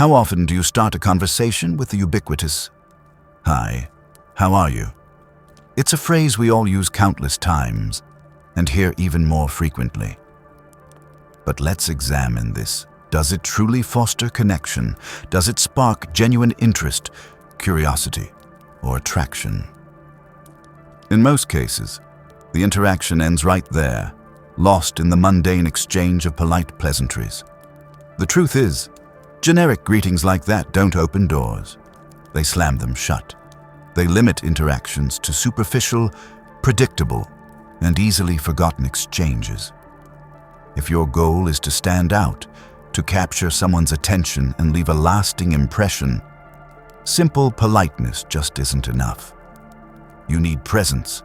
How often do you start a conversation with the ubiquitous, "Hi, how are you?" It's a phrase we all use countless times and hear even more frequently. But let's examine this. Does it truly foster connection? Does it spark genuine interest, curiosity, or attraction? In most cases, the interaction ends right there, lost in the mundane exchange of polite pleasantries. The truth is, generic greetings like that don't open doors. They slam them shut. They limit interactions to superficial, predictable, and easily forgotten exchanges. If your goal is to stand out, to capture someone's attention and leave a lasting impression, simple politeness just isn't enough. You need presence.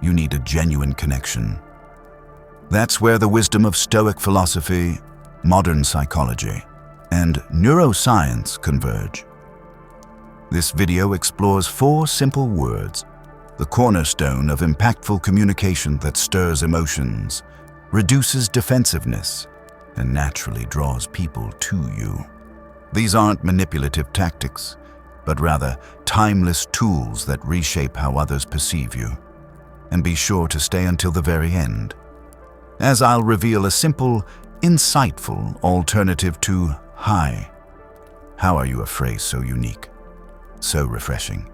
You need a genuine connection. That's where the wisdom of Stoic philosophy, modern psychology, and neuroscience converge. This video explores 4 simple words, the cornerstone of impactful communication that stirs emotions, reduces defensiveness, and naturally draws people to you. These aren't manipulative tactics, but rather timeless tools that reshape how others perceive you. And be sure to stay until the very end, as I'll reveal a simple, insightful alternative to "Hi, how are you?" a phrase so unique, so refreshing.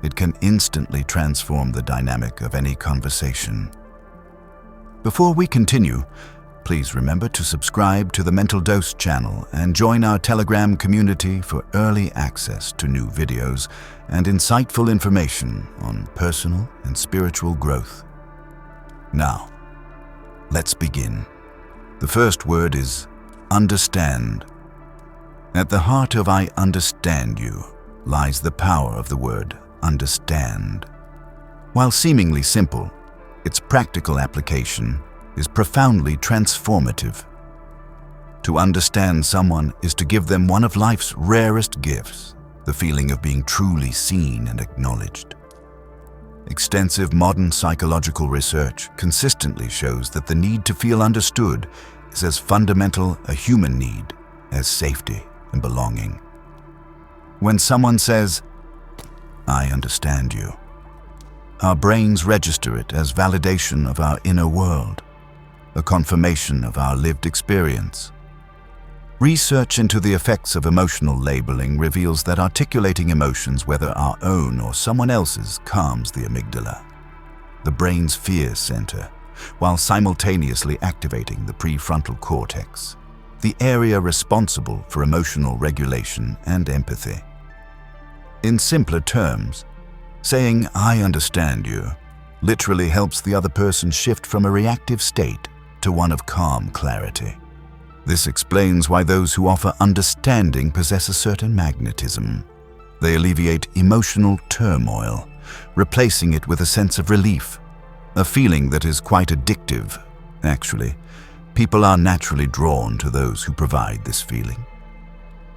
It can instantly transform the dynamic of any conversation. Before we continue, please remember to subscribe to the Mental Dose channel and join our Telegram community for early access to new videos and insightful information on personal and spiritual growth. Now, let's begin. The first word is understand. At the heart of "I understand you" lies the power of the word understand. While seemingly simple, its practical application is profoundly transformative. To understand someone is to give them one of life's rarest gifts, the feeling of being truly seen and acknowledged. Extensive modern psychological research consistently shows that the need to feel understood is as fundamental a human need as safety and belonging. When someone says, "I understand you," our brains register it as validation of our inner world, a confirmation of our lived experience. Research into the effects of emotional labeling reveals that articulating emotions, whether our own or someone else's, calms the amygdala, the brain's fear center, while simultaneously activating the prefrontal cortex, the area responsible for emotional regulation and empathy. In simpler terms, saying "I understand you" literally helps the other person shift from a reactive state to one of calm clarity. This explains why those who offer understanding possess a certain magnetism. They alleviate emotional turmoil, replacing it with a sense of relief, a feeling that is quite addictive. Actually, people are naturally drawn to those who provide this feeling.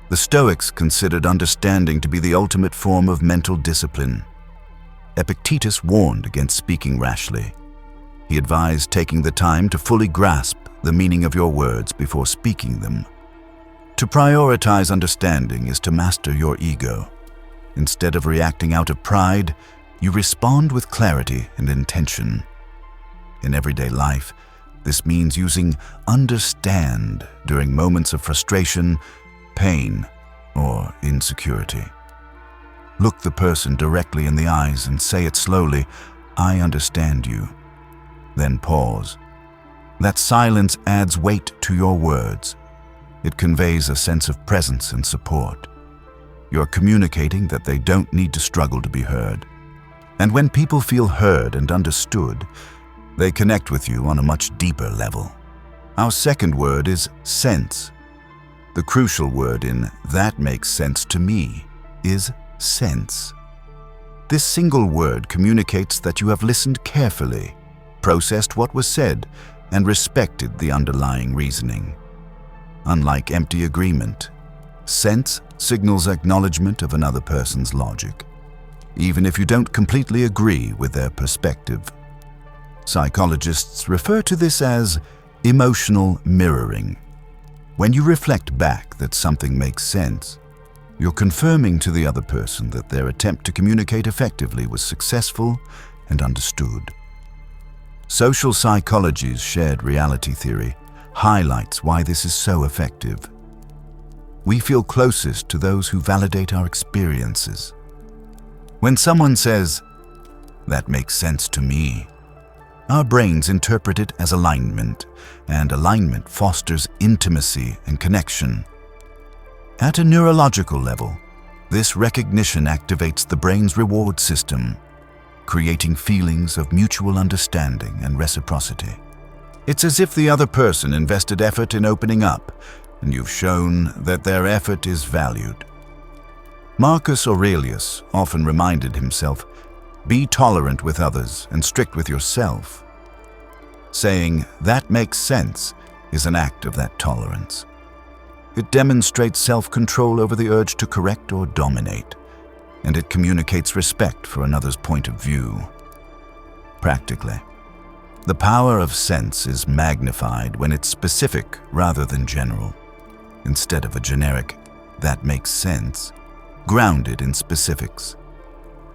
The Stoics considered understanding to be the ultimate form of mental discipline. Epictetus warned against speaking rashly. He advised taking the time to fully grasp the meaning of your words before speaking them. To prioritize understanding is to master your ego. Instead of reacting out of pride, you respond with clarity and intention. In everyday life, this means using understand during moments of frustration, pain, or insecurity. Look the person directly in the eyes and say it slowly, "I understand you." Then pause. That silence adds weight to your words. It conveys a sense of presence and support. You're communicating that they don't need to struggle to be heard. And when people feel heard and understood, they connect with you on a much deeper level. Our second word is sense. The crucial word in "that makes sense to me" is sense. This single word communicates that you have listened carefully, processed what was said, and respected the underlying reasoning. Unlike empty agreement, sense signals acknowledgement of another person's logic, even if you don't completely agree with their perspective. Psychologists refer to this as emotional mirroring. When you reflect back that something makes sense, You're confirming to the other person that their attempt to communicate effectively was successful and understood. Social psychology's shared reality theory highlights why this is so effective. We feel closest to those who validate our experiences. When someone says, "That makes sense to me," our brains interpret it as alignment, and alignment fosters intimacy and connection. At a neurological level, this recognition activates the brain's reward system, creating feelings of mutual understanding and reciprocity. It's as if the other person invested effort in opening up, and you've shown that their effort is valued. Marcus Aurelius often reminded himself, "Be tolerant with others and strict with yourself." Saying, "That makes sense," is an act of that tolerance. It demonstrates self-control over the urge to correct or dominate, and it communicates respect for another's point of view. Practically, the power of sense is magnified when it's specific rather than general. Instead of a generic, "That makes sense," grounded in specifics.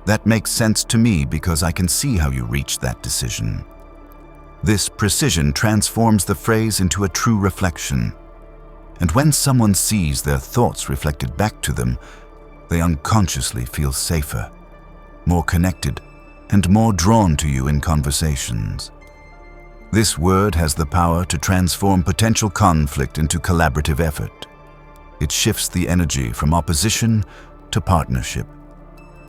"That makes sense to me because I can see how you reached that decision." This precision transforms the phrase into a true reflection. And when someone sees their thoughts reflected back to them, they unconsciously feel safer, more connected, and more drawn to you in conversations. This word has the power to transform potential conflict into collaborative effort. It shifts the energy from opposition to partnership.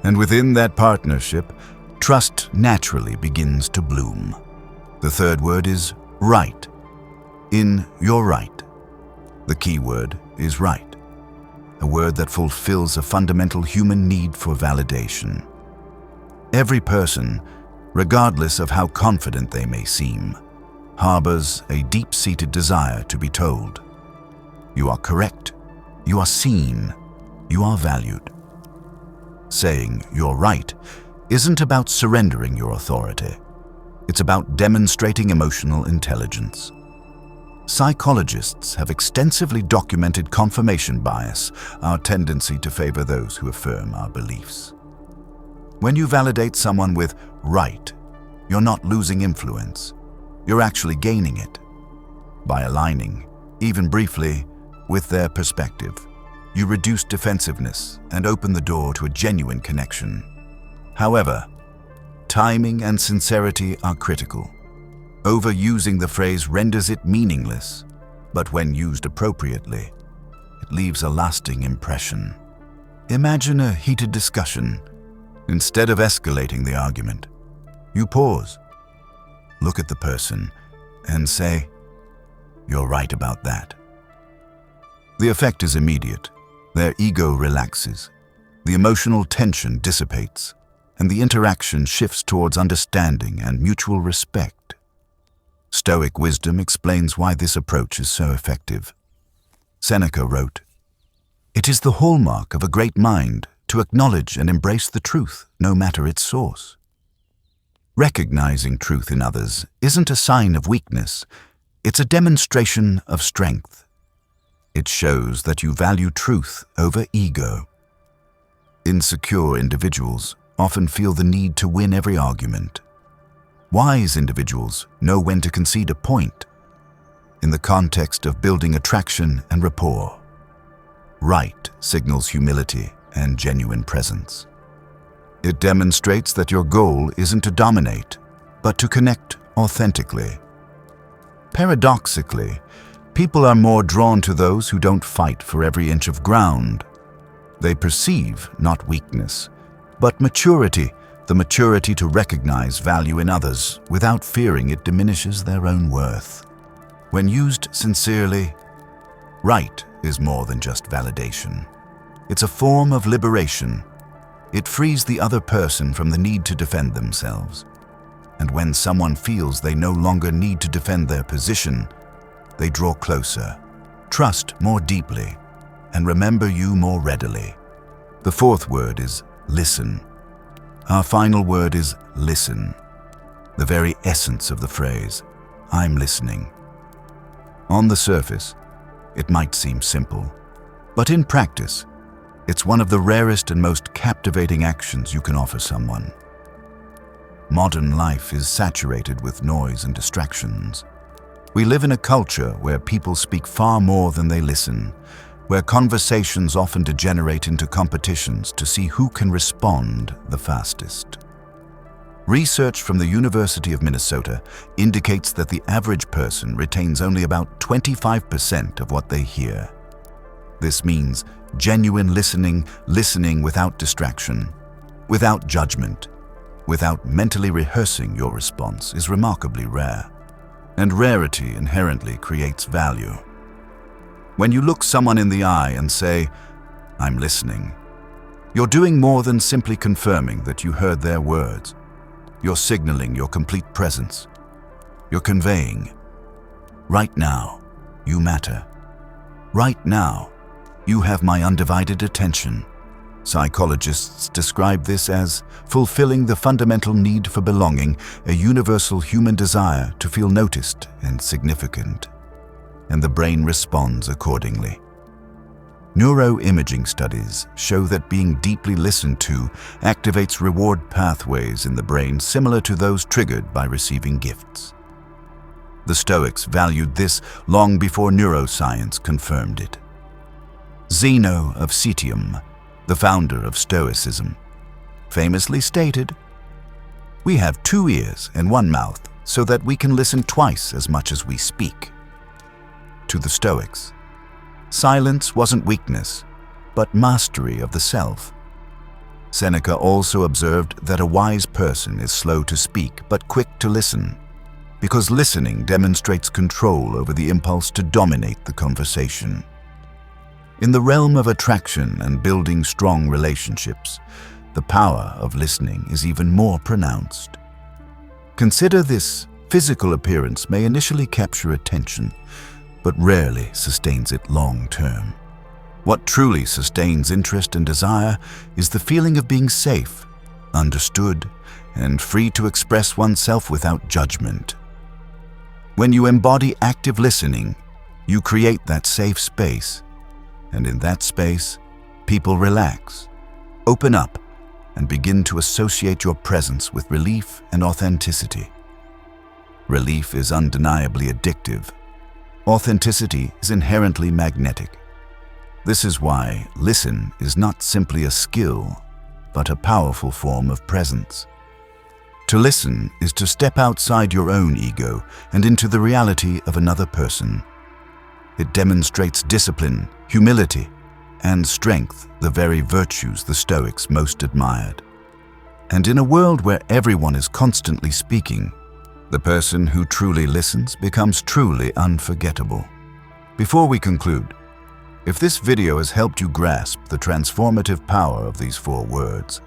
And within that partnership, trust naturally begins to bloom. The third word is right. In "you're right." The key word is right, a word that fulfills a fundamental human need for validation. Every person, regardless of how confident they may seem, harbors a deep-seated desire to be told, "You are correct, you are seen, you are valued." Saying "you're right" isn't about surrendering your authority. It's about demonstrating emotional intelligence. Psychologists have extensively documented confirmation bias, our tendency to favor those who affirm our beliefs. When you validate someone with "right," you're not losing influence. You're actually gaining it. By aligning, even briefly, with their perspective, you reduce defensiveness and open the door to a genuine connection. However, timing and sincerity are critical. Overusing the phrase renders it meaningless, but when used appropriately, it leaves a lasting impression. Imagine a heated discussion. Instead of escalating the argument, you pause, look at the person, and say, "You're right about that." The effect is immediate. Their ego relaxes, the emotional tension dissipates, and the interaction shifts towards understanding and mutual respect. Stoic Wisdom explains why this approach is so effective. Seneca wrote, "It is the hallmark of a great mind to acknowledge and embrace the truth, no matter its source." Recognizing truth in others isn't a sign of weakness, it's a demonstration of strength. It shows that you value truth over ego. Insecure individuals often feel the need to win every argument. Wise individuals know when to concede a point in the context of building attraction and rapport. Right signals humility and genuine presence. It demonstrates that your goal isn't to dominate, but to connect authentically. Paradoxically, people are more drawn to those who don't fight for every inch of ground. They perceive not weakness, but maturity, the maturity to recognize value in others without fearing it diminishes their own worth. When used sincerely, right is more than just validation. It's a form of liberation. It frees the other person from the need to defend themselves. And when someone feels they no longer need to defend their position, they draw closer, trust more deeply, and remember you more readily. The fourth word is listen. Our final word is listen, the very essence of the phrase, "I'm listening." On the surface, it might seem simple, but in practice, It's one of the rarest and most captivating actions you can offer someone. Modern life is saturated with noise and distractions. We live in a culture where people speak far more than they listen, where conversations often degenerate into competitions to see who can respond the fastest. Research from the University of Minnesota indicates that the average person retains only about 25% of what they hear. This means genuine listening without distraction, without judgment, without mentally rehearsing your response is remarkably rare. And rarity inherently creates value. When you look someone in the eye and say, "I'm listening," you're doing more than simply confirming that you heard their words. You're signaling your complete presence. You're conveying, "Right now, you matter. Right now, you have my undivided attention." Psychologists describe this as fulfilling the fundamental need for belonging, a universal human desire to feel noticed and significant. And the brain responds accordingly. Neuroimaging studies show that being deeply listened to activates reward pathways in the brain similar to those triggered by receiving gifts. The Stoics valued this long before neuroscience confirmed it. Zeno of Citium, the founder of Stoicism, famously stated, "We have 2 ears and 1 mouth so that we can listen twice as much as we speak." To the Stoics, silence wasn't weakness, but mastery of the self. Seneca also observed that a wise person is slow to speak but quick to listen, because listening demonstrates control over the impulse to dominate the conversation. In the realm of attraction and building strong relationships, the power of listening is even more pronounced. Consider this: physical appearance may initially capture attention, but rarely sustains it long term. What truly sustains interest and desire is the feeling of being safe, understood, and free to express oneself without judgment. When you embody active listening, you create that safe space, and in that space, people relax, open up, and begin to associate your presence with relief and authenticity. Relief is undeniably addictive. Authenticity is inherently magnetic. This is why listen is not simply a skill, but a powerful form of presence. To listen is to step outside your own ego and into the reality of another person. It demonstrates discipline, humility, and strength, the very virtues the Stoics most admired. And in a world where everyone is constantly speaking, the person who truly listens becomes truly unforgettable. Before we conclude, if this video has helped you grasp the transformative power of these 4 words,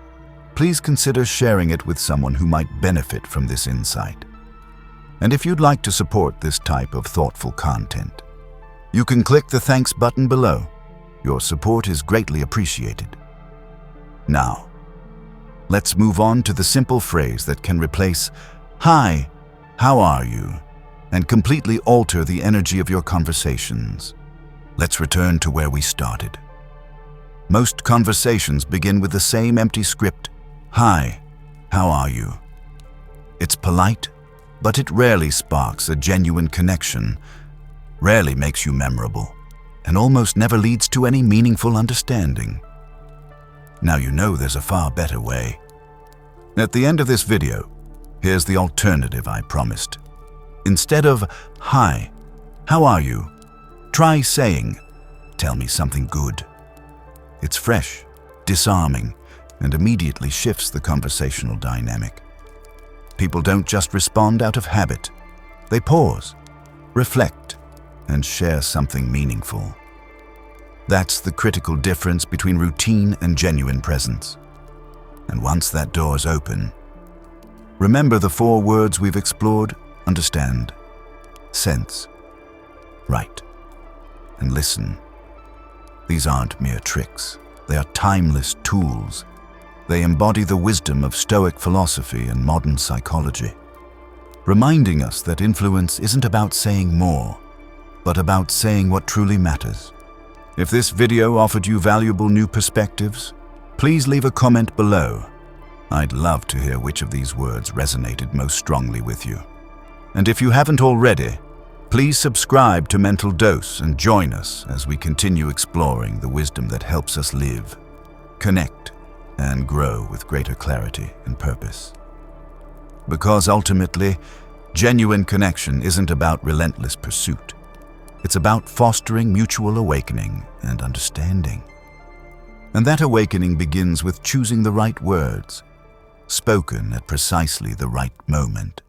please consider sharing it with someone who might benefit from this insight. And if you'd like to support this type of thoughtful content, you can click the thanks button below. Your support is greatly appreciated. Now, let's move on to the simple phrase that can replace "Hi, how are you?" and completely alter the energy of your conversations. Let's return to where we started. Most conversations begin with the same empty script: "Hi, how are you?" It's polite, but it rarely sparks a genuine connection, rarely makes you memorable, and almost never leads to any meaningful understanding. Now you know there's a far better way. At the end of this video, here's the alternative I promised. Instead of "Hi, how are you?" try saying, "Tell me something good." It's fresh, disarming, and immediately shifts the conversational dynamic. People don't just respond out of habit. They pause, reflect, and share something meaningful. That's the critical difference between routine and genuine presence. And once that door's open, remember the 4 words we've explored: understand, sense, right, and listen. These aren't mere tricks. They are timeless tools. They embody the wisdom of Stoic philosophy and modern psychology, reminding us that influence isn't about saying more, but about saying what truly matters. If this video offered you valuable new perspectives, please leave a comment below. I'd love to hear which of these words resonated most strongly with you. And if you haven't already, please subscribe to Mental Dose and join us as we continue exploring the wisdom that helps us live, connect, and grow with greater clarity and purpose. Because ultimately, genuine connection isn't about relentless pursuit. It's about fostering mutual awakening and understanding. And that awakening begins with choosing the right words, spoken at precisely the right moment.